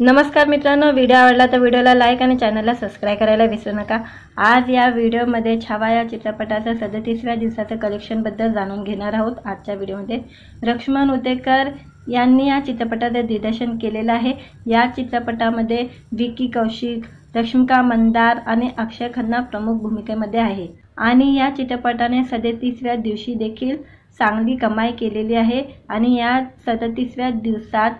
नमस्कार मित्रांनो, व्हिडिओ आवडला तर व्हिडिओला लाईक आणि चॅनलला सबस्क्राइब करायला विसरू नका। आज या व्हिडिओमध्ये छावा या चित्रपटाच्या 37व्या दिवसाच्या कलेक्शन बद्दल जाणून घेणार आहोत। आजच्या व्हिडिओमध्ये लक्ष्मण उतेकर यांनी या चित्रपटाचे दिग्दर्शन केलेले आहे। या चित्रपटामध्ये विकी कौशिक, रश्मिका मंदार आणि अक्षय खन्ना प्रमुख भूमिकेमध्ये आहे आणि या चित्रपटाने 37व्या दिवशी देखील चांगली कमाई केलेली आहे आणि या 37व्या दिवसात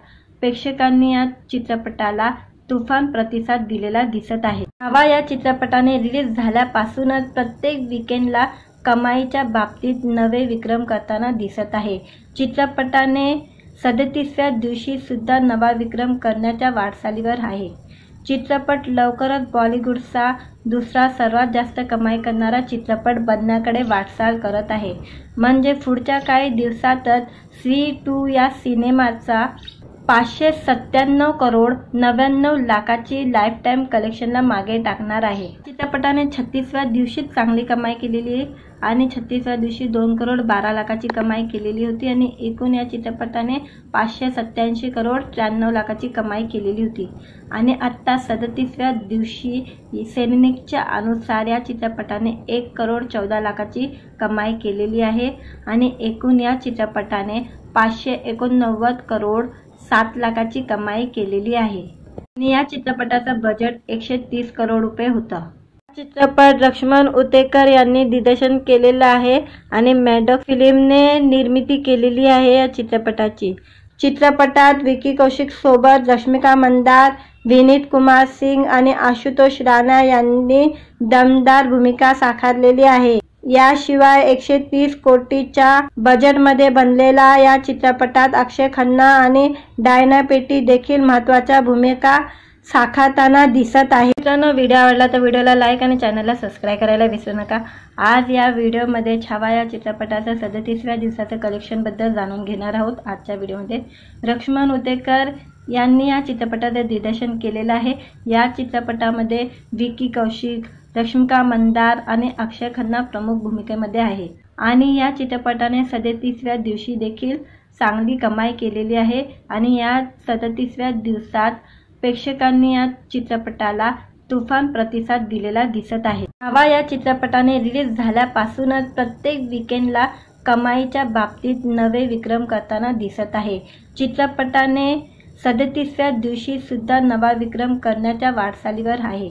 प्रेक्षकांनी या चित्रपटाला तुफान प्रतिसाद दिलेला दिसत आहे। छावा या चित्रपटाने रिलीज झाल्यापासूनच प्रत्येक वीकेंडला कमाईच्या बाबतीत नवे विक्रम करताना दिसत आहे। चित्रपटाने 37व्या दिवशी सुद्धा नवा विक्रम करण्याच्या वाटचालीवर आहे। चित्रपट लवकरच बॉलिवूडचा दुसरा सर्वात जास्त कमाई करणारा चित्रपट बनण्याकडे वाटचाल करत आहे। म्हणजे पुढच्या काही दिवसातच स्त्री 2 या सिनेमाचा 597 करोड 99 लाखाची लाईफ टाइम कलेक्शनला मागे टाकणार आहे। चित्रपटाने 36व्या दिवशी चांगली कमाई केलेली आहे आणि 36व्या दिवशी 2 करोड 12 लाखाची कमाई केलेली होती आणि एकूण या चित्रपटाने 587 करोड 93 लाखाची कमाई केलेली होती आणि आता 37व्या दिवशी सैनिकच्या अनुसार या चित्रपटाने 1 करोड 14 लाखाची कमाई केलेली आहे आणि एकूण या चित्रपटाने 589 करोड 7 लाखाची कमाई केलेली आहे आणि या चित्रपटाचा बजेट 130 करोड रुपये होता। चित्रपट लक्ष्मण उतेकर यांनी दिग्दर्शन केलेला आहे आणि मॅडॉक फिल्मने निर्मिती केलेली आहे। या चित्रपटाची चित्रपटात विकी कौशिक सोबत रश्मिका मंदार, विनीत कुमार सिंग आणि आशुतोष राणा यांनी दमदार भूमिका साकारलेली आहे। याशिवाय 130 कोटीच्या बजेटमध्ये बनलेला या चित्रपटात अक्षय खन्ना आणि डायना पेटी देखील महत्त्वाच्या भूमिका साकारताना दिसत आहे। मित्रांनो, व्हिडिओ आवडला तर व्हिडिओला लाईक आणि चॅनलला सबस्क्राइब करायला विसरू नका। आज या व्हिडिओमध्ये छावा या चित्रपटाच्या 37व्या दिवसाच्या कलेक्शन बद्दल जाणून घेणार आहोत। आजच्या व्हिडिओमध्ये लक्ष्मण उतेकर यांनी या चित्रपटाचे दिग्दर्शन केलेले आहे। या चित्रपटामध्ये विकी कौशिक, रश्मिका मंदार आणि अक्षय खन्ना प्रमुख भूमिकेमध्ये आहे आणि या चित्रपटाने 37व्या दिवशी देखील चांगली कमाई केलेली आहे आणि या 37व्या दिवसात प्रेक्षकांनी या चित्रपटाला तुफान प्रतिसाद दिलेला दिसत आहे। छावा या चित्रपटाने रिलीज झाल्यापासूनच प्रत्येक वीकेंडला कमाईच्या बाबतीत नवे विक्रम करताना दिसत आहे। चित्रपटाने 37व्या दिवशी सुद्धा नवा विक्रम करण्याच्या वाटचालीवर आहे।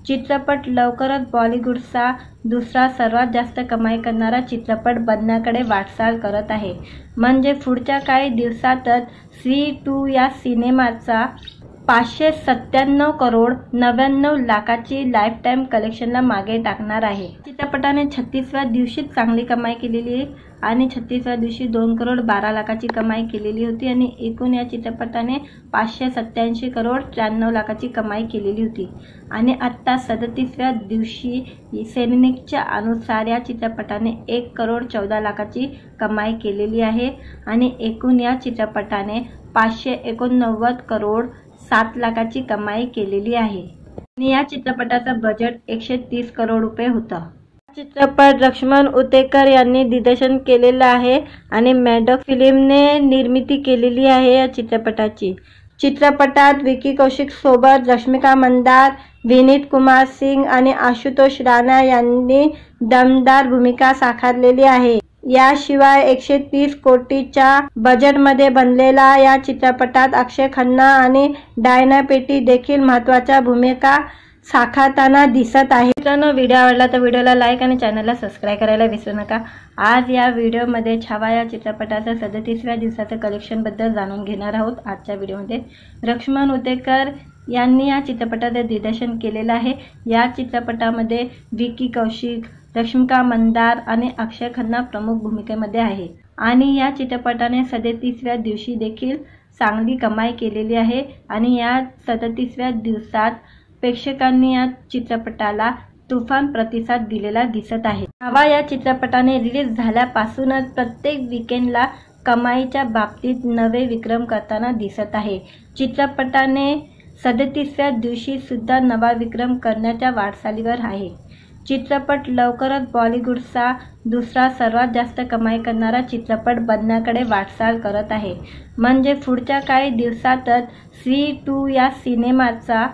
चित्रपट लवकरच बॉलिवूडचा दुसरा सर्वात जास्त कमाई करणारा चित्रपट बनण्याकडे वाटचाल करत आहे। म्हणजे पुढच्या काही दिवसातच स्त्री 2 या सिनेमाचा 597 करोड 99 लाखाची लाईफ टाइम कलेक्शनला मागे टाकणार आहे। चित्रपटाने 36व्या दिवशी चांगली कमाई केलेली आहे आणि 36व्या दिवशी 2 करोड 12 लाखाची कमाई केलेली होती आणि एकूण या चित्रपटाने 587 करोड 93 लाखाची कमाई केलेली होती आणि आता 37व्या दिवशी सैनिकच्या अनुसार या चित्रपटाने 1 करोड 14 लाखाची कमाई केलेली आहे आणि एकूण या चित्रपटाने 589 करोड 7 लाखाची कमाई केलेली आहे आणि या चित्रपटाचा बजेट 130 करोड रुपये होता। चित्रपट लक्ष्मण उतेकर यांनी दिग्दर्शन केलेला आहे आणि मॅडॉक फिल्मने निर्मिती केलेली आहे। या चित्रपटाची चित्रपटात विकी कौशिक सोबत रश्मिका मंदार, विनीत कुमार सिंग आणि आशुतोष राणा यांनी दमदार भूमिका साकारलेली आहे। याशिवाय 130 कोटीच्या बजेटमध्ये बनलेला या चित्रपटात अक्षय खन्ना आणि डायना पेटी देखील महत्त्वाच्या भूमिका साकारताना दिसत आहे। मित्रांनो, व्हिडिओ आवडला तर व्हिडिओला लाईक आणि चॅनलला सबस्क्राइब करायला विसरू नका। आज या व्हिडिओमध्ये छावा या चित्रपटाच्या 37व्या दिवसाच्या कलेक्शन बद्दल जाणून घेणार आहोत। आजच्या व्हिडिओमध्ये लक्ष्मण उतेकर यांनी या चित्रपटाचे दिग्दर्शन केलेले आहे। या चित्रपटामध्ये विकी कौशिक, रश्मिका मंदार आणि अक्षय खन्ना प्रमुख भूमिकेमध्ये आहे आणि या चित्रपटाने 37व्या दिवशी देखील चांगली कमाई केलेली आहे आणि या 37व्या दिवसात प्रेक्षकांनी या चित्रपटाला तुफान प्रतिसाद दिलेला दिसत आहे। छावा या चित्रपटाने रिलीज झाल्यापासूनच प्रत्येक वीकेंडला कमाईच्या बाबतीत नवे विक्रम करताना दिसत आहे। चित्रपटाने 37व्या दिवशी सुद्धा नवा विक्रम करण्याच्या वाटचालीवर आहे। चित्रपट लवकरच बॉलिवूडचा दुसरा सर्वात जास्त कमाई करणारा चित्रपट बनण्याकडे वाटचाल करत आहे। म्हणजे पुढच्या काही दिवसातच स्त्री 2 या सिनेमाचा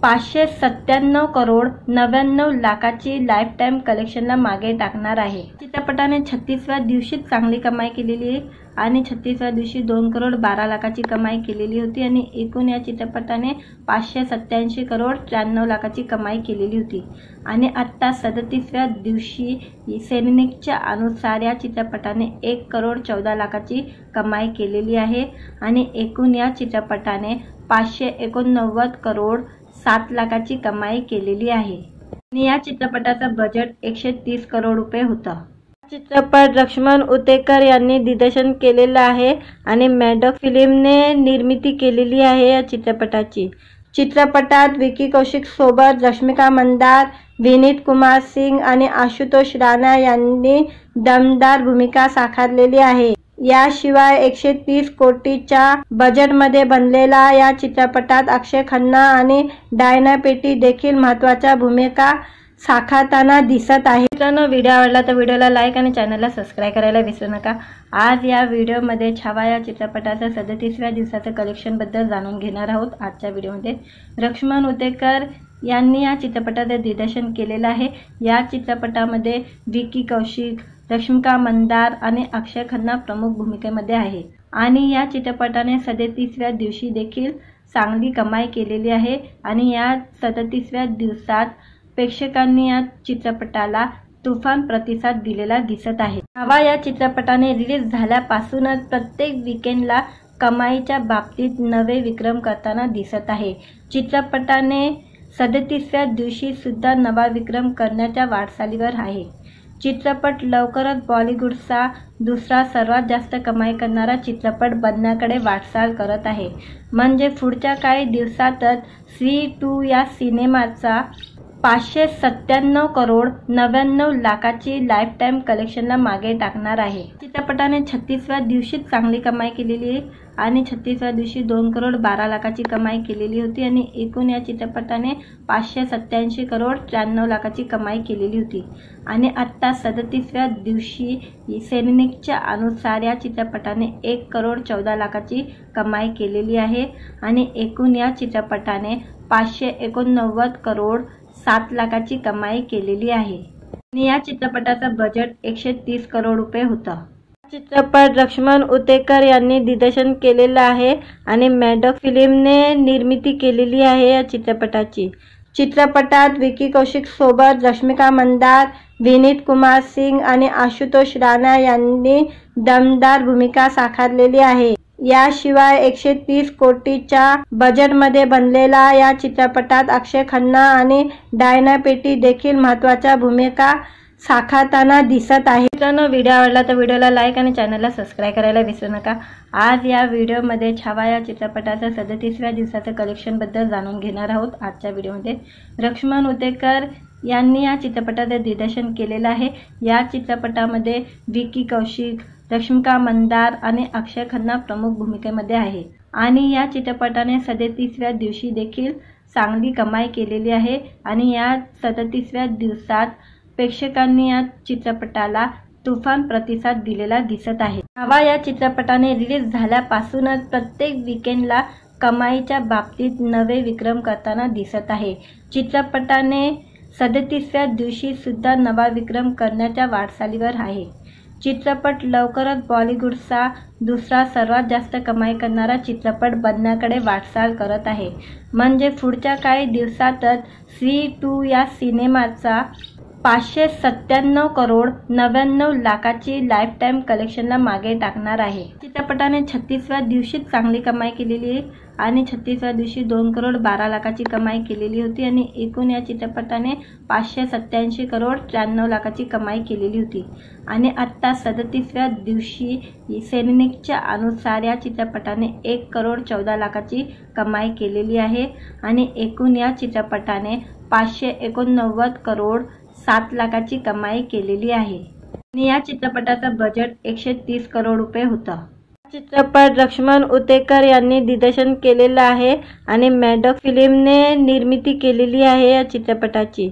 597 करोड 99 लाखाची लाईफ टाईम कलेक्शनला मागे टाकणार आहे। चित्रपटाने 36व्या दिवशीच चांगली कमाई केलेली आहे आणि 36व्या दिवशी 2 करोड 12 लाखाची कमाई केलेली होती आणि एकूण या चित्रपटाने 587 करोड 93 लाखाची कमाई केलेली होती आणि आता 37व्या दिवशी सैनिकच्या अनुसार या चित्रपटाने 1 करोड 14 लाखाची कमाई केलेली आहे आणि एकूण या चित्रपटाने 589 करोड 7 लाखाची कमाई केलेली आहे आणि या चित्रपटाचं बजेट 130 करोड रुपये होतं। चित्रपट लक्ष्मण उतेकर यांनी दिग्दर्शन केलेला आहे आणि मॅडॉक फिल्मने निर्मिती केलेली आहे या चित्रपटाची। चित्रपटात विकी कौशिक सोबत रश्मिका मंदार, विनीत कुमार सिंग आणि आशुतोष राणा यांनी दमदार भूमिका साकारलेली आहे। याशिवाय 130 कोटीच्या बजेटमध्ये बनलेला या चित्रपटात अक्षय खन्ना आणि डायना पेटी देखील महत्त्वाच्या भूमिका साकारताना दिसत आहे। मित्रांनो, व्हिडिओ आवडला तर व्हिडिओला लाईक आणि चॅनलला सबस्क्राईब करायला विसरू नका। आज या व्हिडिओमध्ये छावा या चित्रपटाच्या 37व्या दिवसाचं कलेक्शनबद्दल जाणून घेणार आहोत। आजच्या व्हिडिओमध्ये लक्ष्मण उतेकर यांनी या चित्रपटाचं दिग्दर्शन केलेलं आहे। या चित्रपटामध्ये विकी कौशिक, रश्मिका मंदार आणि अक्षय खन्ना प्रमुख भूमिकेमध्ये आहे आणि या चित्रपटाने 37व्या दिवशी देखील चांगली कमाई केलेली आहे आणि या 37व्या दिवसात प्रेक्षकांनी या चित्रपटाला तुफान प्रतिसाद दिलेला दिसत आहे। छावा या चित्रपटाने रिलीज झाल्यापासूनच प्रत्येक वीकेंडला कमाईच्या बाबतीत नवे विक्रम करताना दिसत आहे। चित्रपटाने 37व्या दिवशी सुद्धा नवा विक्रम करण्याच्या वाटचालीवर आहे। चित्रपट लवकरच बॉलिवूडचा दुसरा सर्वात जास्त कमाई करणारा चित्रपट बनण्याकडे वाटचाल करत आहे। म्हणजे पुढच्या काही दिवसातच स्त्री 2 या सिनेमाचा 597 करोड 99 लाखाची लाईफ टाईम कलेक्शनला मागे टाकणार आहे। चित्रपटाने 36व्या दिवशीच चांगली कमाई केलेली आहे आणि 36व्या दिवशी 2 करोड 12 लाखाची कमाई केलेली होती आणि एकूण या चित्रपटाने 587 करोड 93 लाखाची कमाई केलेली होती आणि आता 37व्या दिवशी सैनिकच्या अनुसार या चित्रपटाने 1 करोड 14 लाखाची कमाई केलेली आहे आणि एकूण या चित्रपटाने 589 करोड 7 लाखाची कमाई केलेली आहे आणि या चित्रपटाचं बजेट 130 करोड रुपये होतं। चित्रपट लक्ष्मण उतेकर यांनी दिग्दर्शन केलेला आहे आणि मॅडॉक फिल्मने निर्मिती केलेली आहे या चित्रपटाची। चित्रपटात विकी कौशिक सोबत रश्मिका मंदार, विनीत कुमार सिंग आणि आशुतोष राणा यांनी दमदार भूमिका साकारलेली आहे। याशिवाय 130 कोटीच्या बजेटमध्ये बनलेला या चित्रपटात अक्षय खन्ना आणि डायना पेटी देखील महत्त्वाच्या भूमिका साकारताना दिसत आहे। मित्रांनो, व्हिडिओ आवडला तर व्हिडिओला लाईक आणि चॅनलला सबस्क्राईब करायला विसरू नका। आज या व्हिडिओमध्ये छावा या चित्रपटाच्या 37व्या दिवसाचं कलेक्शनबद्दल जाणून घेणार आहोत। आजच्या व्हिडिओमध्ये लक्ष्मण उतेकर यांनी या चित्रपटाचं दिग्दर्शन केलेलं आहे। या चित्रपटामध्ये विकी कौशिक, रश्मिका मंदार आणि अक्षय खन्ना प्रमुख भूमिकेमध्ये आहे आणि या चित्रपटाने 37व्या दिवशी देखील चांगली कमाई केलेली आहे आणि या 37व्या दिवसात प्रेक्षकांनी या चित्रपटाला तुफान प्रतिसाद दिलेला दिसत आहे। छावा या चित्रपटाने रिलीज झाल्यापासूनच प्रत्येक वीकेंडला कमाईच्या बाबतीत नवे विक्रम करताना दिसत आहे। चित्रपटाने 37व्या दिवशी सुद्धा नवा विक्रम करण्याच्या वाटचालीवर आहे। चित्रपट लवकरच बॉलिवूडचा दुसरा सर्वात जास्त कमाई करणारा चित्रपट बनण्याकडे वाटचाल करत आहे। म्हणजे पुढच्या काही दिवसातच स्त्री 2 या सिनेमाचा 597 करोड 99 लाखाची लाईफ टाईम कलेक्शनला मागे टाकणार आहे। चित्रपटाने 36व्या दिवशीच चांगली कमाई केलेली आहे आणि 36व्या दिवशी 2 करोड 12 लाखाची कमाई केलेली होती आणि एकूण या चित्रपटाने 587 करोड 93 लाखाची कमाई केलेली होती आणि आता 37व्या दिवशी सैनिकच्या अनुसार या चित्रपटाने 1 करोड 14 लाखाची कमाई केलेली आहे आणि एकूण या चित्रपटाने 589 करोड 7 लाखाची कमाई केलेली आहे आणि या चित्रपटाचं बजेट 130 करोड रुपये होतं। चित्रपट लक्ष्मण उतेकर यांनी दिग्दर्शन केलेला आहे आणि मॅडॉक फिल्मने निर्मिती केलेली आहे या चित्रपटाची।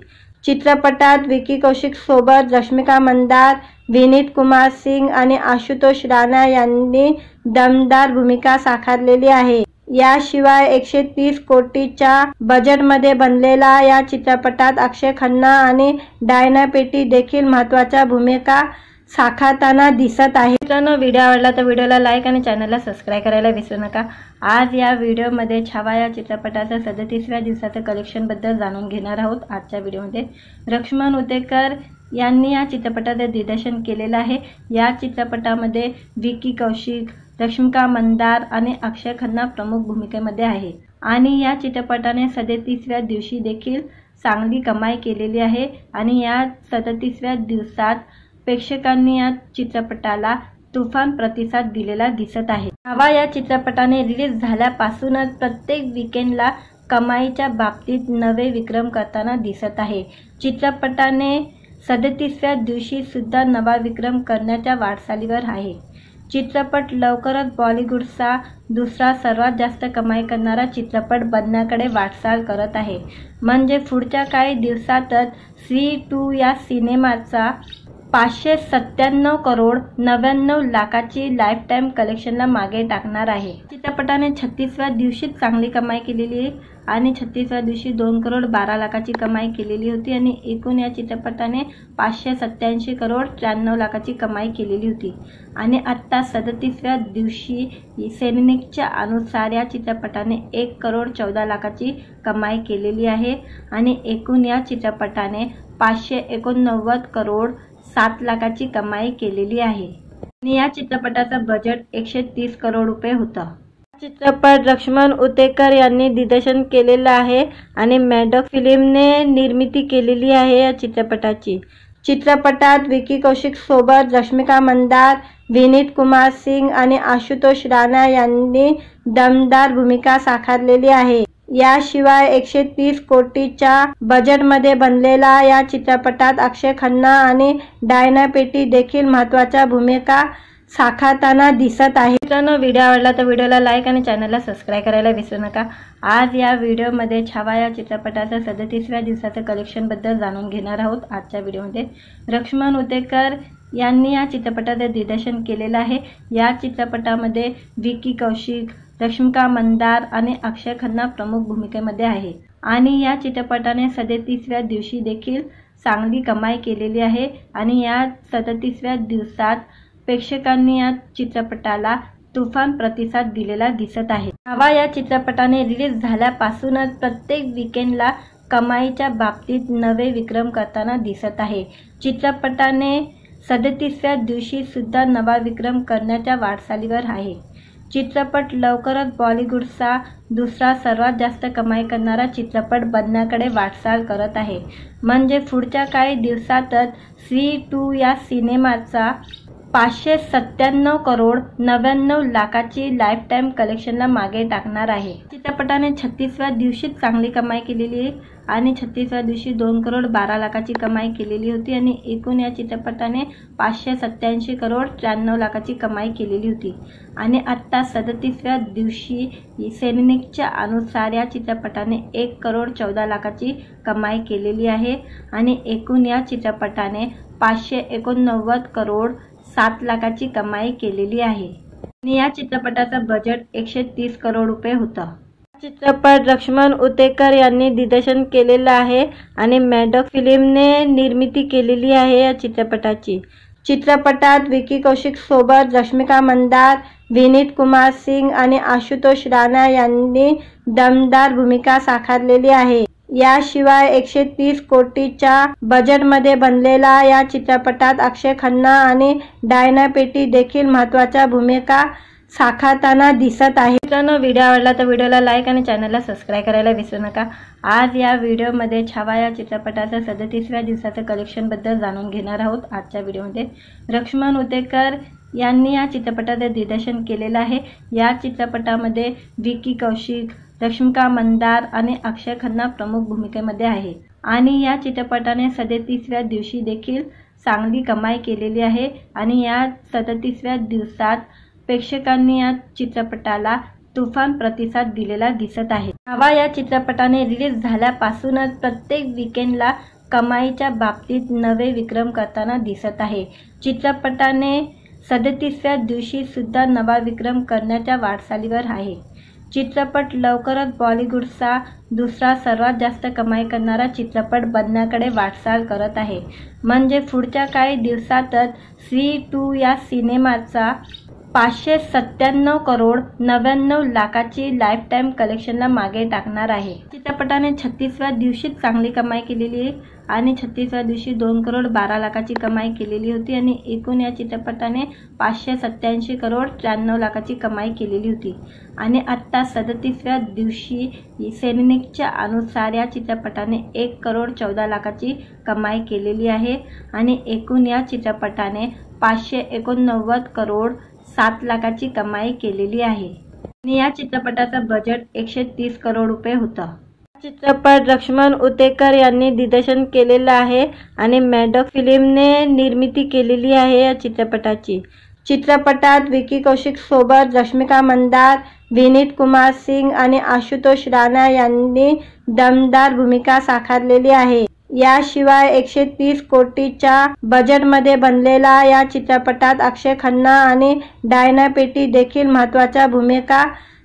चित्रपटात विकी कौशिक सोबत रश्मिका मंदार, विनीत कुमार सिंग आणि आशुतोष राणा यांनी दमदार भूमिका साकारलेली आहे। याशिवाय 130 कोटीच्या बजेटमध्ये बनलेला या चित्रपटात अक्षय खन्ना आणि डायना पेटी देखील महत्त्वाच्या भूमिका साकारताना दिसत आहे। मित्रांनो, व्हिडिओ आवडला तर व्हिडिओला लाईक आणि चॅनलला सबस्क्राईब करायला विसरू नका। आज या व्हिडिओमध्ये छावा या चित्रपटाच्या 37व्या दिवसाच्या कलेक्शनबद्दल जाणून घेणार आहोत। आजच्या व्हिडिओमध्ये लक्ष्मण उतेकर यांनी या चित्रपटाचे दिग्दर्शन केलेलं आहे। या चित्रपटामध्ये विकी कौशिक, रश्मिका मंदार आणि अक्षय खन्ना प्रमुख भूमिकेमध्ये आहे आणि या चित्रपटाने 37व्या दिवशी देखील चांगली कमाई केलेली आहे आणि या 37व्या दिवसात प्रेक्षकांनी या चित्रपटाला तुफान प्रतिसाद दिलेला दिसत आहे। छावा या चित्रपटाने रिलीज झाल्यापासूनच प्रत्येक वीकेंडला कमाईच्या बाबतीत नवे विक्रम करताना दिसत आहे। चित्रपटाने 37व्या दिवशी सुद्धा नवा विक्रम करण्याच्या वाटचालीवर आहे। चित्रपट लवकरच बॉलिवूडचा दुसरा सर्वात जास्त कमाई करणारा चित्रपट बनण्याकडे वाटचाल करत आहे। म्हणजे पुढच्या काही दिवसातच स्त्री 2 या सिनेमाचा 597 करोड 99 लाखाची लाईफ टाईम कलेक्शनला मागे टाकणार आहे। चित्रपटाने 36व्या दिवशीच चांगली कमाई केलेली आहे आणि 36व्या दिवशी 2 करोड 12 लाखाची कमाई केलेली होती आणि एकूण या चित्रपटाने 587 करोड 93 लाखाची कमाई केलेली होती आणि आता 37व्या दिवशी सैनिकच्या अनुसार या चित्रपटाने 1 करोड 14 लाखाची कमाई केलेली आहे आणि एकूण या चित्रपटाने 589 करोड 7 लाखाची कमाई केलेली आहे आणि या चित्रपटाचा बजेट 130 करोड रुपये होता। चित्रपट लक्ष्मण उतेकर यांनी दिग्दर्शन केलेला आहे आणि मॅडॉक फिल्मने निर्मिती केलेली आहे। या चित्रपटाची चित्रपटात विकी कौशिक सोबत रश्मिका मंदार, विनीत कुमार सिंग आणि आशुतोष राणा यांनी दमदार भूमिका साकारलेली आहे। याशिवाय 130 कोटीच्या बजेटमध्ये बनलेला या चित्रपटात अक्षय खन्ना आणि डायना पेटी देखील महत्त्वाच्या भूमिका साकारताना दिसत आहे। मित्रांनो, व्हिडिओ आवडला तर व्हिडिओला लाईक आणि चॅनलला सबस्क्राईब करायला विसरू नका। आज या व्हिडिओमध्ये छावा या चित्रपटाच्या 37व्या दिवसाच्या कलेक्शनबद्दल जाणून घेणार आहोत। आजच्या व्हिडिओमध्ये लक्ष्मण उतेकर यांनी या चित्रपटाचे दिग्दर्शन केलेलं आहे। या चित्रपटामध्ये विकी कौशिक, रश्मिका मंदार आणि अक्षय खन्ना प्रमुख भूमिकेमध्ये आहे आणि या चित्रपटाने 37व्या दिवशी देखील चांगली कमाई केलेली आहे आणि या 37व्या दिवसात प्रेक्षकांनी या चित्रपटाला तुफान प्रतिसाद दिलेला दिसत आहे। छावा या चित्रपटाने रिलीज झाल्यापासूनच प्रत्येक वीकेंडला कमाईच्या बाबतीत नवे विक्रम करताना दिसत आहे। चित्रपटाने 37व्या दिवशी सुद्धा नवा विक्रम करण्याच्या वाटचालीवर आहे। चित्रपट लवकरच बॉलिवूडचा दुसरा सर्वात जास्त कमाई करणारा चित्रपट बनण्याकडे वाटचाल करत आहे। म्हणजे पुढच्या काही दिवसातच स्त्री 2 या सिनेमाचा 597 करोड 99 लाखाची लाईफ टाईम कलेक्शनला मागे टाकणार आहे। चित्रपटाने 36व्या दिवशीच चांगली कमाई केलेली आहे आणि 36व्या दिवशी 2 करोड 12 लाखाची कमाई केलेली होती आणि एकूण या चित्रपटाने 587 करोड 93 लाखाची कमाई केलेली होती आणि आता 37व्या दिवशी सैनिकच्या अनुसार या चित्रपटाने 1 करोड 14 लाखाची कमाई केलेली आहे आणि एकूण या चित्रपटाने 589 करोड 7 लाखाची कमाई केलेली आहे आणि या चित्रपटाचा बजेट 130 करोड रुपये होता। चित्रपट लक्ष्मण उतेकर यांनी दिग्दर्शन केलेलं आहे आणि मॅडॉक फिल्मने निर्मिती केलेली आहे। या चित्रपटाची चित्रपटात विकी कौशिक सोबत रश्मिका मंदार, विनीत कुमार सिंग आणि आशुतोष राणा यांनी दमदार भूमिका साकारलेली आहे। याशिवाय 130 कोटीच्या बजेटमध्ये बनलेला या चित्रपटात अक्षय खन्ना आणि डायना पेटी देखील महत्त्वाच्या भूमिका साकारताना दिसत आहे। मित्रांनो, व्हिडिओ आवडला तर व्हिडिओला लाईक आणि चॅनलला सबस्क्राईब करायला विसरू नका। आज या व्हिडिओमध्ये छावा या चित्रपटाच्या 37व्या दिवसाच्या कलेक्शनबद्दल जाणून घेणार आहोत। आजच्या व्हिडिओमध्ये लक्ष्मण उतेकर यांनी या चित्रपटाचे दिग्दर्शन केलेलं आहे। या चित्रपटामध्ये विकी कौशिक, रश्मिका मंदार आणि अक्षय खन्ना प्रमुख भूमिकेमध्ये आहे आणि या चित्रपटाने 37व्या दिवशी देखील चांगली कमाई केलेली आहे आणि या 37व्या दिवसात प्रेक्षकांनी या चित्रपटाला तुफान प्रतिसाद दिलेला दिसत आहे। छावा या चित्रपटाने रिलीज झाल्यापासूनच प्रत्येक वीकेंडला कमाईच्या बाबतीत नवे विक्रम करताना दिसत आहे। चित्रपटाने 37व्या दिवशी सुद्धा नवा विक्रम करण्याच्या वाटचालीवर आहे। चित्रपट लवकरच बॉलिवूडचा दुसरा सर्वात जास्त कमाई करणारा चित्रपट बनण्याकडे वाटचाल करत आहे। म्हणजे पुढच्या काही दिवसातच स्त्री 2 या सिनेमाचा 597 करोड 99 लाखाची लाईफ टाईम कलेक्शनला मागे टाकणार आहे। चित्रपटाने 36व्या दिवशीच चांगली कमाई केलेली आणि 36व्या दिवशी 2 करोड 12 लाखाची कमाई केलेली होती आणि एकूण या चित्रपटाने 587 करोड 93 लाखाची कमाई केलेली होती आणि आता 37व्या दिवशी सैनिकच्या अनुसार या चित्रपटाने 1 करोड 14 लाखाची कमाई केलेली आहे आणि एकूण या चित्रपटाने 589 करोड 7 लाखाची कमाई केलेली आहे आणि या चित्रपटाचा बजेट 130 करोड रुपये होता। चित्रपट लक्ष्मण उतेकर यांनी दिग्दर्शन केलेला आहे आणि मॅडॉक फिल्मने निर्मिती केलेली आहे। या चित्रपटाची चित्रपटात विकी कौशिक सोबत रश्मिका मंदार, विनीत कुमार सिंग आणि आशुतोष राणा यांनी दमदार भूमिका साकारलेली आहे। याशिवाय 130 कोटीच्या बजेटमध्ये बनलेला या चित्रपटात अक्षय खन्ना आणि डायना पेटी देखील महत्त्वाच्या भूमिका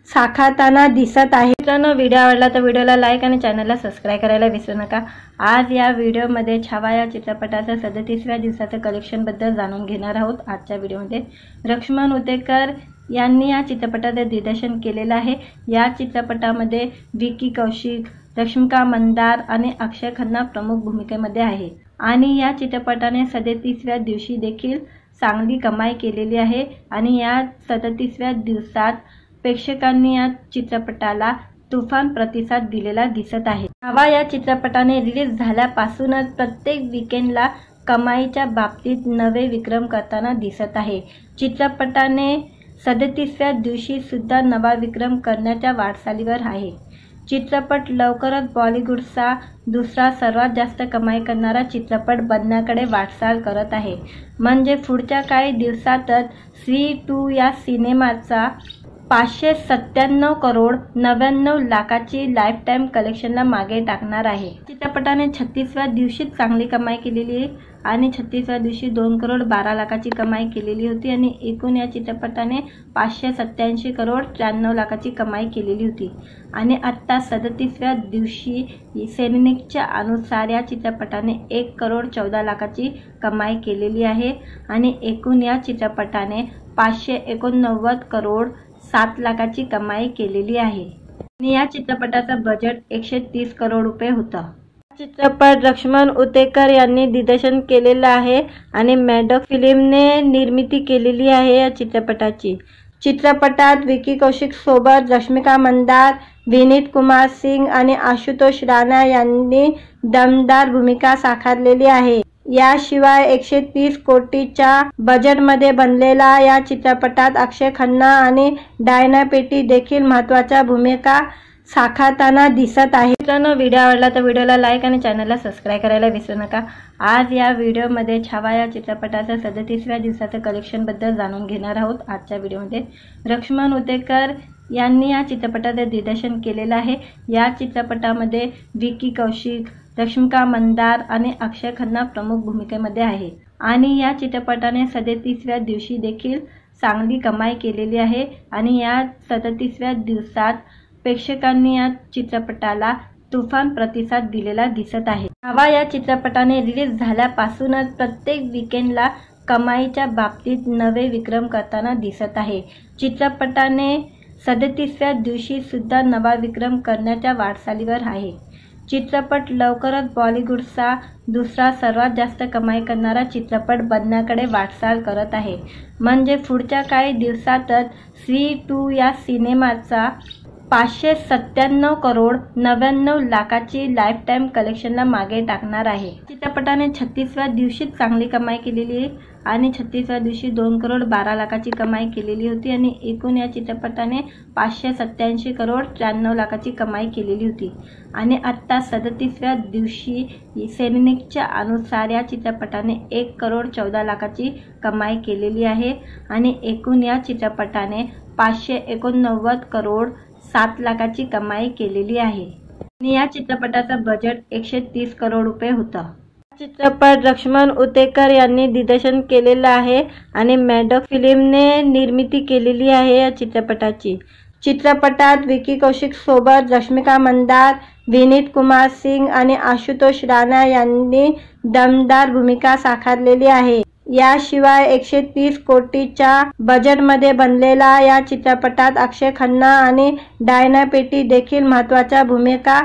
साकारताना दिसत आहे। मित्रांनो, व्हिडिओ आवडला तर व्हिडिओला लाईक आणि चॅनलला सबस्क्राईब करायला विसरू नका। आज या व्हिडिओमध्ये छावा या चित्रपटाच्या 37व्या दिवसाच्या कलेक्शनबद्दल जाणून घेणार आहोत। आजच्या व्हिडिओमध्ये लक्ष्मण उतेकर यांनी या चित्रपटाचे दिग्दर्शन केलेलं आहे। या चित्रपटामध्ये विकी कौशिक, रश्मिका मंदार आणि अक्षय खन्ना प्रमुख भूमिकेमध्ये आहे आणि या चित्रपटाने 37व्या दिवशी देखील चांगली कमाई केलेली आहे आणि या 37व्या दिवसात प्रेक्षकांनी या चित्रपटाला तुफान प्रतिसाद दिलेला दिसत आहे। छावा या चित्रपटाने रिलीज झाल्यापासूनच प्रत्येक वीकेंडला कमाईच्या बाबतीत नवे विक्रम करताना दिसत आहे। चित्रपटाने 37व्या दिवशी सुद्धा नवा विक्रम करण्याच्या वाटचालीवर आहे। चित्रपट लवकरच बॉलिवूडचा दुसरा सर्वात जास्त कमाई करणारा चित्रपट बनण्याकडे वाटचाल करत आहे। म्हणजे पुढच्या काही दिवसातच स्त्री 2 या सिनेमाचा 597 करोड 99 लाखाची लाईफ टाईम कलेक्शनला मागे टाकणार आहे। चित्रपटाने 36व्या दिवशीच चांगली कमाई केलेली आणि 36व्या दिवशी 2 करोड 12 लाखाची कमाई केलेली होती आणि एकूण या चित्रपटाने 587 करोड 93 लाखाची कमाई केलेली होती आणि आता 37व्या दिवशी सैनिकच्या अनुसार या चित्रपटाने 1 करोड 14 लाखाची कमाई केलेली आहे आणि एकूण या चित्रपटाने 589 करोड 7 लाखाची कमाई केलेली आहे आणि या चित्रपटाचा बजेट 130 करोड रुपये होता। चित्रपट लक्ष्मण उतेकर यांनी दिग्दर्शन केलेलं आहे आणि मॅडॉक फिल्मने निर्मिती केलेली आहे। या चित्रपटाची चित्रपटात विकी कौशिक सोबत रश्मिका मंदार, विनीत कुमार सिंग आणि आशुतोष राणा यांनी दमदार भूमिका साकारलेली आहे। याशिवाय 130 कोटीच्या बजेटमध्ये बनलेला या चित्रपटात अक्षय खन्ना आणि डायना पेटी देखील महत्त्वाच्या भूमिका साकारताना दिसत आहे। मित्रांनो, व्हिडिओ आवडला तर व्हिडिओला लाईक आणि चॅनलला सबस्क्राईब करायला विसरू नका। आज या व्हिडिओमध्ये छावा या चित्रपटाच्या 37व्या दिवसाच्या कलेक्शनबद्दल जाणून घेणार आहोत। आजच्या व्हिडिओमध्ये लक्ष्मण उतेकर यांनी या चित्रपटाचे दिग्दर्शन केलेलं आहे। या चित्रपटामध्ये विकी कौशिक, रश्मिका मंदार आणि अक्षय खन्ना प्रमुख भूमिकेमध्ये आहे आणि या चित्रपटाने 37व्या दिवशी देखील चांगली कमाई केलेली आहे आणि या 37व्या दिवसात प्रेक्षकांनी या चित्रपटाला तुफान प्रतिसाद दिलेला दिसत आहे। छावा या चित्रपटाने रिलीज झाल्यापासूनच प्रत्येक वीकेंडला कमाईच्या बाबतीत नवे विक्रम करताना दिसत आहे। चित्रपटाने 37व्या दिवशी सुद्धा नवा विक्रम करण्याच्या वाटचालीवर आहे। चित्रपट लवकरच बॉलिवूडचा दुसरा सर्वात जास्त कमाई करणारा चित्रपट बनण्याकडे वाटचाल करत आहे। म्हणजे पुढच्या काही दिवसातच स्त्री 2 या सिनेमाचा 597 करोड 99 लाखाची लाईफ टाईम कलेक्शनला मागे टाकणार आहे। चित्रपटाने 36व्या दिवशीच चांगली कमाई केलेली आणि 36व्या दिवशी 2 करोड 12 लाखाची कमाई केलेली होती आणि एकूण या चित्रपटाने 587 करोड 93 लाखाची कमाई केलेली होती आणि आता 37व्या दिवशी सैनिकच्या अनुसार या चित्रपटाने 1 करोड 14 लाखाची कमाई केलेली आहे आणि एकूण या चित्रपटाने 589 करोड 7 लाखाची कमाई केलेली आहे आणि या चित्रपटाचा बजेट 130 करोड रुपये होता। चित्रपट लक्ष्मण उतेकर यांनी दिग्दर्शन केलेला आहे आणि मॅडॉक फिल्मने निर्मिती केलेली आहे या चित्रपटाची। चित्रपटात विकी कौशिक सोबत रश्मिका मंदार, विनीत कुमार सिंग आणि आशुतोष राणा यांनी दमदार भूमिका साकारलेली आहे। याशिवाय 130 कोटीच्या बजेटमध्ये बनलेला या चित्रपटात अक्षय खन्ना आणि डायना पेटी देखील महत्त्वाच्या भूमिका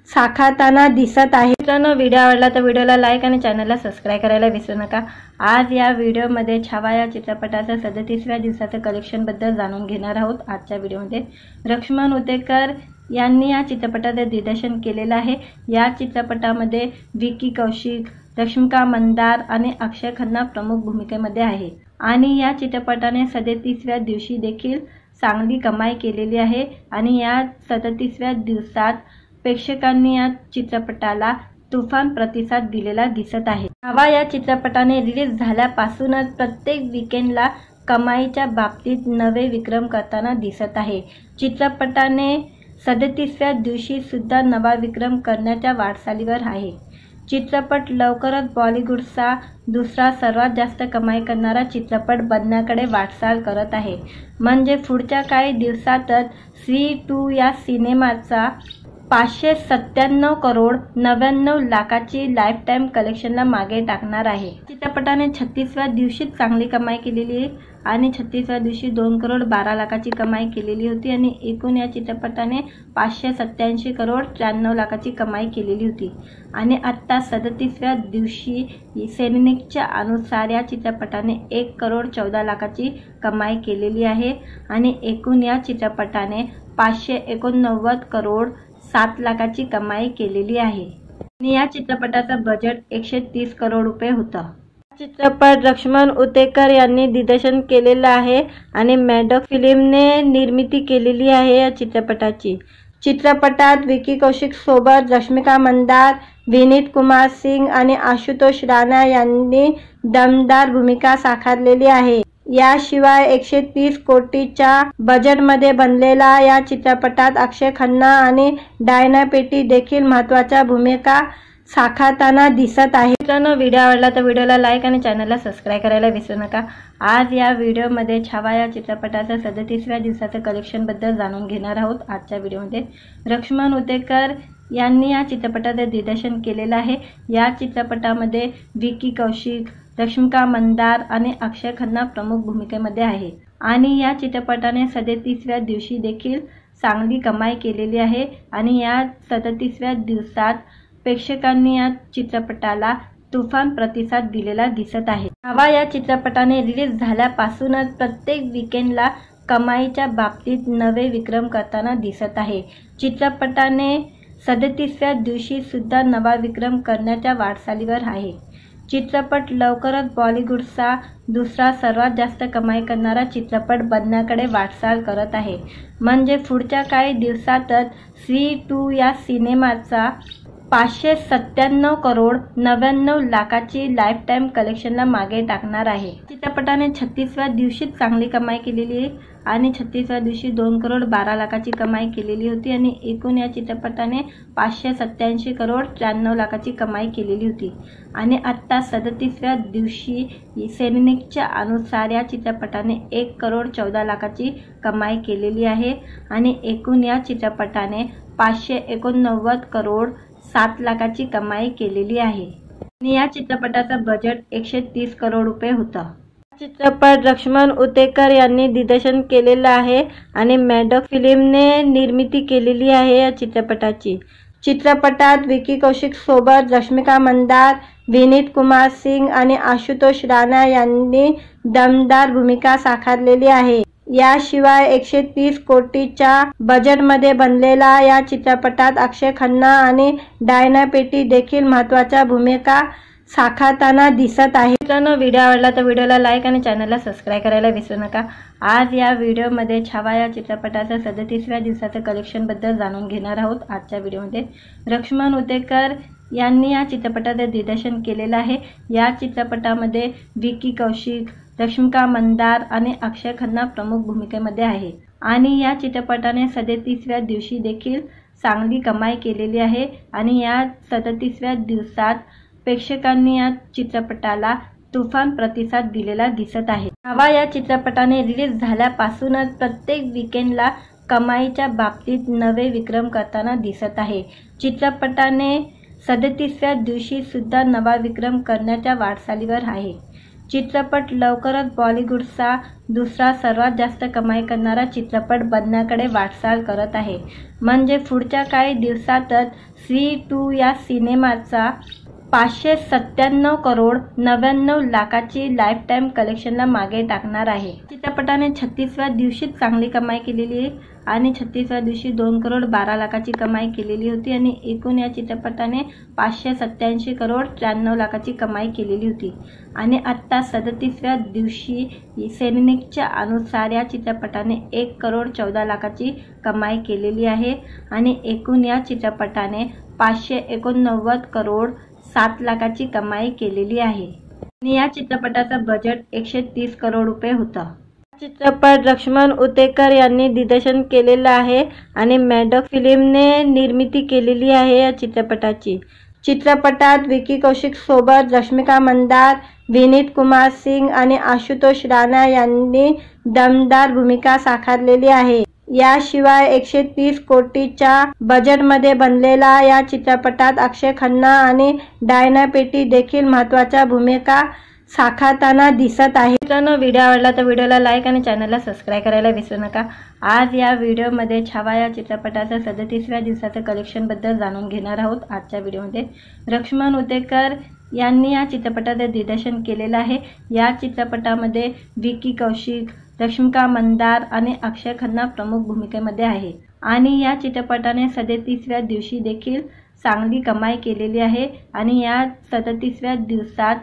साकारताना दिसत आहे। मित्रांनो, व्हिडिओ आवडला तर व्हिडिओला लाईक आणि चॅनलला सबस्क्राईब करायला विसरू नका। आज या व्हिडिओमध्ये छावा या चित्रपटाच्या 37व्या दिवसाच्या कलेक्शनबद्दल जाणून घेणार आहोत। आजच्या व्हिडिओमध्ये लक्ष्मण उतेकर यांनी या चित्रपटाचे दिग्दर्शन केलेलं आहे। या चित्रपटामध्ये विकी कौशिक, रश्मिका मंदार आणि अक्षय खन्ना प्रमुख भूमिकेमध्ये आहे आणि या चित्रपटाने 37व्या दिवशी देखील चांगली कमाई केलेली आहे आणि या 37व्या दिवसात प्रेक्षकांनी या चित्रपटाला तुफान प्रतिसाद दिलेला दिसत आहे। छावा या चित्रपटाने रिलीज झाल्यापासूनच प्रत्येक वीकेंडला कमाईच्या बाबतीत नवे विक्रम करताना दिसत आहे। चित्रपटाने 37व्या दिवशी सुद्धा नवा विक्रम करण्याच्या वाटचालीवर आहे। चित्रपट लवकरच बॉलिवूडचा दुसरा सर्वात जास्त कमाई करणारा चित्रपट बनण्याकडे वाटचाल करत आहे। म्हणजे पुढच्या काही दिवसातच स्त्री 2 या सिनेमाचा 597 करोड 99 लाखाची लाईफ टाईम कलेक्शनला मागे टाकणार आहे। चित्रपटाने 36व्या दिवशी चांगली कमाई केलेली आणि 36व्या दिवशी 2 करोड 12 लाखाची कमाई केलेली होती आणि एकूण या चित्रपटाने 587 करोड 93 लाखाची कमाई केलेली होती आणि आता 37व्या दिवशी सैनिकच्या अनुसार या चित्रपटाने 1 करोड 14 लाखाची कमाई केलेली आहे आणि एकूण या चित्रपटाने 589 करोड 7 लाखाची कमाई केलेली आहे आणि या चित्रपटाचं बजेट 130 करोड रुपये होतं। चित्रपट लक्ष्मण उतेकर यांनी दिग्दर्शन केलेलं आहे आणि मॅडॉक फिल्मने निर्मिती केलेली आहे या चित्रपटाची। चित्रपटात विकी कौशिक सोबत रश्मिका मंदार, विनीत कुमार सिंग आणि आशुतोष राणा यांनी दमदार भूमिका साकारलेली आहे। याशिवाय 130 कोटीच्या बजेटमध्ये बनलेला या चित्रपटात अक्षय खन्ना आणि डायना पेटी देखील महत्त्वाच्या भूमिका साकारताना दिसत आहे। मित्रांनो, व्हिडिओ आवडला तर व्हिडिओला लाईक आणि चॅनलला सबस्क्राईब करायला विसरू नका। आज या व्हिडिओमध्ये छावा या चित्रपटाच्या 37व्या दिवसाच्या कलेक्शनबद्दल जाणून घेणार आहोत। आजच्या व्हिडिओमध्ये लक्ष्मण उतेकर यांनी या चित्रपटाचे दिग्दर्शन केलेलं आहे। या चित्रपटामध्ये विकी कौशिक, रश्मिका मंदार आणि अक्षय खन्ना प्रमुख भूमिकेमध्ये आहे आणि या चित्रपटाने 37व्या दिवशी देखील चांगली कमाई केलेली आहे आणि या 37व्या दिवसात प्रेक्षकांनी या चित्रपटाला तुफान प्रतिसाद दिलेला दिसत आहे। छावा या चित्रपटाने रिलीज झाल्यापासूनच प्रत्येक वीकेंडला कमाईच्या बाबतीत नवे विक्रम करताना दिसत आहे। चित्रपटाने 37व्या दिवशी सुद्धा नवा विक्रम करण्याच्या वाटचालीवर आहे। चित्रपट लवकरच बॉलिवूडचा दुसरा सर्वात जास्त कमाई करणारा चित्रपट बनण्याकडे वाटचाल करत आहे। म्हणजे पुढच्या काही दिवसातच स्त्री 2 या सिनेमाचा 597 करोड 99 लाखाची लाईफ टाईम कलेक्शनला मागे टाकणार आहे। चित्रपटाने 36व्या दिवशी चांगली कमाई केलेली आणि 36व्या दिवशी 2 करोड 12 लाखाची कमाई केलेली होती आणि एकूण या चित्रपटाने 587 करोड 93 लाखाची कमाई केलेली होती आणि आता 37व्या दिवशी सैनिकच्या अनुसार या चित्रपटाने 1 करोड 14 लाखाची कमाई केलेली आहे आणि एकूण या चित्रपटाने 589 करोड 7 लाखाची कमाई केलेली आहे आणि या चित्रपटाचं बजेट 130 करोड रुपये होतं। चित्रपट लक्ष्मण उतेकर यांनी दिग्दर्शन केलेलं आहे आणि मॅडॉक फिल्मने निर्मिती केलेली आहे या चित्रपटाची। चित्रपटात विकी कौशिक सोबत रश्मिका मंदार, विनीत कुमार सिंग आणि आशुतोष राणा यांनी दमदार भूमिका साकारलेली आहे। याशिवाय 130 कोटीच्या बजेटमध्ये बनलेला या चित्रपटात अक्षय खन्ना आणि डायना पेटी देखील महत्त्वाच्या भूमिका साकारताना दिसत आहे। मित्रांनो, व्हिडिओ आवडला तर व्हिडिओला लाईक आणि चॅनलला सबस्क्राईब करायला विसरू नका। आज या व्हिडिओमध्ये छावा या चित्रपटाच्या 37व्या दिवसाच्या कलेक्शनबद्दल जाणून घेणार आहोत। आजच्या व्हिडिओमध्ये लक्ष्मण उतेकर यांनी या चित्रपटाचे दिग्दर्शन केलेलं आहे। या चित्रपटामध्ये विकी कौशिक, रश्मिका मंदार आणि अक्षय खन्ना प्रमुख भूमिकेमध्ये आहे आणि या चित्रपटाने 37व्या दिवशी देखील चांगली कमाई केलेली आहे आणि या 37व्या दिवसात प्रेक्षकांनी या चित्रपटाला तुफान प्रतिसाद दिलेला दिसत आहे। छावा या चित्रपटाने रिलीज झाल्यापासूनच प्रत्येक वीकेंडला कमाईच्या बाबतीत नवे विक्रम करताना दिसत आहे। चित्रपटाने 37व्या दिवशी सुद्धा नवा विक्रम करण्याच्या वाटचालीवर आहे। चित्रपट लवकरच बॉलिवूडचा दुसरा सर्वात जास्त कमाई करणारा चित्रपट बनण्याकडे वाटचाल करत आहे। म्हणजे पुढच्या काही दिवसातच स्त्री 2 या सिनेमाचा 597 करोड 99 लाखाची लाईफ टाईम कलेक्शनला मागे टाकणार आहे। चित्रपटाने 36व्या दिवशीच चांगली कमाई केलेली आणि 36व्या दिवशी 2 करोड 12 लाखाची कमाई केलेली होती आणि एकूण या चित्रपटाने 587 करोड 93 लाखाची कमाई केलेली होती आणि आता 37व्या दिवशी सैनिकच्या अनुसार या चित्रपटाने 1 करोड 14 लाखाची कमाई केलेली आहे आणि एकूण या चित्रपटाने 589 करोड 7 लाखाची कमाई केलेली आहे आणि या चित्रपटाचं बजेट 130 करोड रुपये होतं। चित्रपट लक्ष्मण उतेकर यांनी दिग्दर्शन केलेला आहे आणि मॅडॉक फिल्मने निर्मिती केलेली आहे। या चित्रपटाची चित्रपटात विकी कौशिक सोबत रश्मिका मंदार, विनीत कुमार सिंग आणि आशुतोष राणा यांनी दमदार भूमिका साकारलेली आहे। याशिवाय 130 कोटीच्या बजेटमध्ये बनलेला या चित्रपटात अक्षय खन्ना आणि डायना पेटी देखील महत्त्वाच्या भूमिका साकारताना दिसत आहे। मित्रांनो, व्हिडिओ आवडला तर व्हिडिओला लाईक आणि चॅनलला सबस्क्राईब करायला विसरू नका। आज या व्हिडिओमध्ये छावा या चित्रपटाच्या 37व्या दिवसाचं कलेक्शनबद्दल जाणून घेणार आहोत। आजच्या व्हिडिओमध्ये लक्ष्मण उतेकर यांनी या चित्रपटाचं दिग्दर्शन केलेलं आहे। या चित्रपटामध्ये विकी कौशिक, रश्मिका मंदार आणि अक्षय खन्ना प्रमुख भूमिकेमध्ये आहे आणि या चित्रपटाने 37व्या दिवशी देखील चांगली कमाई केलेली आहे आणि या 37व्या दिवसात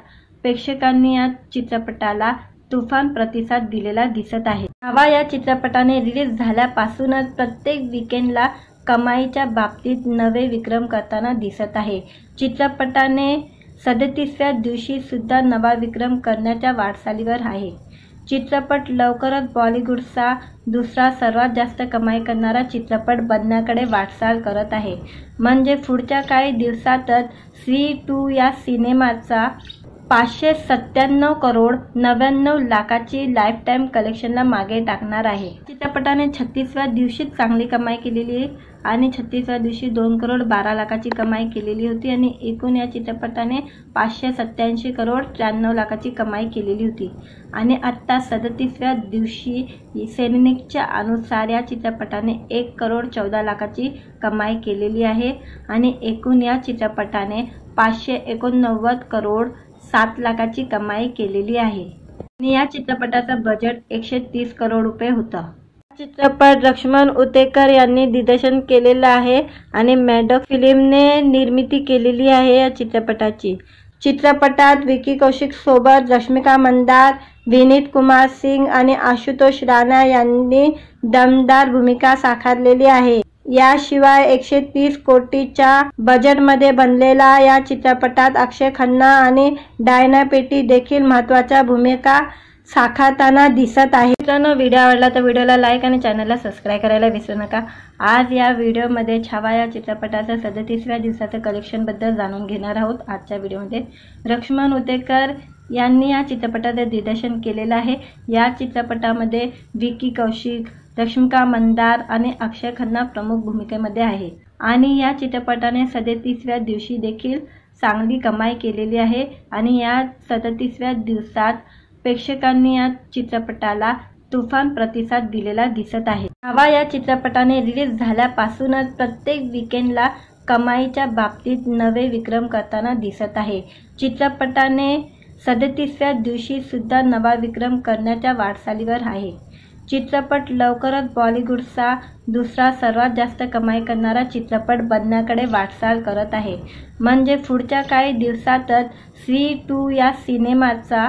प्रेक्षकांनी या चित्रपटाला तुफान प्रतिसाद दिलेला दिसत आहे। छावा या चित्रपटाने रिलीज झाल्यापासूनच प्रत्येक वीकेंडला कमाईच्या बाबतीत नवे विक्रम करताना दिसत आहे। चित्रपटाने 37व्या दिवशी सुद्धा नवा विक्रम करण्याच्या वाटचालीवर आहे। चित्रपट लवकरच बॉलिवूडचा दुसरा सर्वात जास्त कमाई करणारा चित्रपट बनण्याकडे वाटचाल करत आहे। म्हणजे पुढच्या काही दिवसातच स्त्री 2 या सिनेमाचा 597 करोड 99 लाखाची लाईफ टाईम कलेक्शनला मागे टाकणार आहे। चित्रपटाने 36व्या दिवशीच चांगली कमाई केलेली आणि 36व्या दिवशी 2 करोड 12 लाखाची कमाई केलेली होती आणि एकूण या चित्रपटाने 587 करोड 93 लाखाची कमाई केलेली होती आणि आता 37व्या दिवशी सैनिकच्या अनुसार या चित्रपटाने 1 करोड 14 लाखाची कमाई केलेली आहे आणि एकूण या चित्रपटाने 589 करोड 7 लाखाची कमाई केलेली आहे आणि या चित्रपटाचं बजेट 130 करोड रुपये होतं। चित्रपट लक्ष्मण उतेकर यांनी दिग्दर्शन केलेलं आहे आणि मॅडॉक फिल्मने निर्मिती केलेली आहे। या चित्रपटाची चित्रपटात विकी कौशिक सोबत रश्मिका मंदार, विनीत कुमार सिंग आणि आशुतोष राणा यांनी दमदार भूमिका साकारलेली आहे। याशिवाय 130 कोटीच्या बजेटमध्ये बनलेला या चित्रपटात अक्षय खन्ना आणि डायना पेटी देखील महत्त्वाच्या भूमिका साकारताना दिसत आहे। मित्रांनो, व्हिडिओ आवडला तर व्हिडिओला लाईक आणि चॅनलला सबस्क्राईब करायला विसरू नका। आज या व्हिडिओमध्ये छावा या चित्रपटाच्या 37व्या दिवसाचं कलेक्शनबद्दल जाणून घेणार आहोत। आजच्या व्हिडिओमध्ये लक्ष्मण उतेकर यांनी या चित्रपटाचं दिग्दर्शन केलेलं आहे। या चित्रपटामध्ये विकी कौशिक, रश्मिका मंदार आणि अक्षय खन्ना प्रमुख भूमिकेमध्ये आहे आणि या चित्रपटाने 37व्या दिवशी देखील चांगली कमाई केलेली आहे आणि या 37व्या दिवसात प्रेक्षकांनी या चित्रपटाला तुफान प्रतिसाद दिलेला दिसत आहे। छावा या चित्रपटाने रिलीज झाल्यापासूनच प्रत्येक वीकेंडला कमाईच्या बाबतीत नवे विक्रम करताना दिसत आहे। चित्रपटाने 37व्या दिवशी सुद्धा नवा विक्रम करण्याच्या वाटचालीवर आहे। चित्रपट लवकरच बॉलिवूडचा दुसरा सर्वात जास्त कमाई करणारा चित्रपट बनण्याकडे वाटचाल करत आहे। म्हणजे पुढच्या काही दिवसातच स्त्री 2 या सिनेमाचा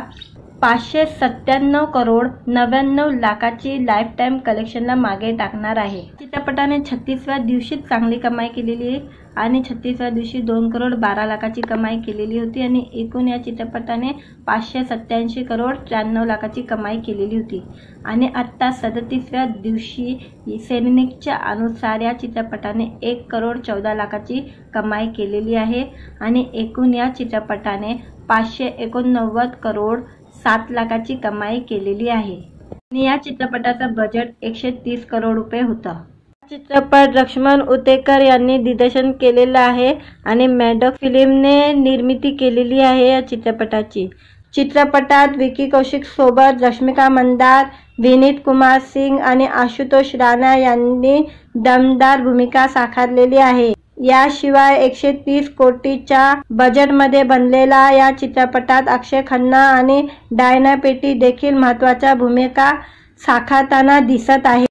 597 करोड 99 लाखाची लाईफ टाईम कलेक्शनला मागे टाकणार आहे। चित्रपटाने 36व्या दिवशीच चांगली कमाई केलेली आहे आणि 36व्या दिवशी 2 करोड 12 लाखाची कमाई केलेली होती आणि एकूण या चित्रपटाने 587 करोड 93 लाखाची कमाई केलेली होती आणि आता 37व्या दिवशी सैनिकच्या अनुसार या चित्रपटाने 1 करोड 14 लाखाची कमाई केलेली आहे आणि एकूण या चित्रपटाने 589 करोड 7 लाखाची कमाई केलेली आहे आणि या चित्रपटाचं बजेट 130 करोड रुपये होतं। चित्रपट लक्ष्मण उतेकर यांनी दिग्दर्शन केलेला आहे आणि मॅडॉक फिल्मने निर्मिती केलेली आहे या चित्रपटाची। चित्रपटात विकी कौशिक सोबत रश्मिका मंदार, विनीत कुमार सिंग आणि आशुतोष राणा यांनी दमदार भूमिका साकारलेली आहे। याशिवाय 130 कोटीच्या बजेटमध्ये बनलेला या चित्रपटात अक्षय खन्ना आणि डायना पेटी देखील महत्त्वाच्या भूमिका साकारताना दिसत आहे।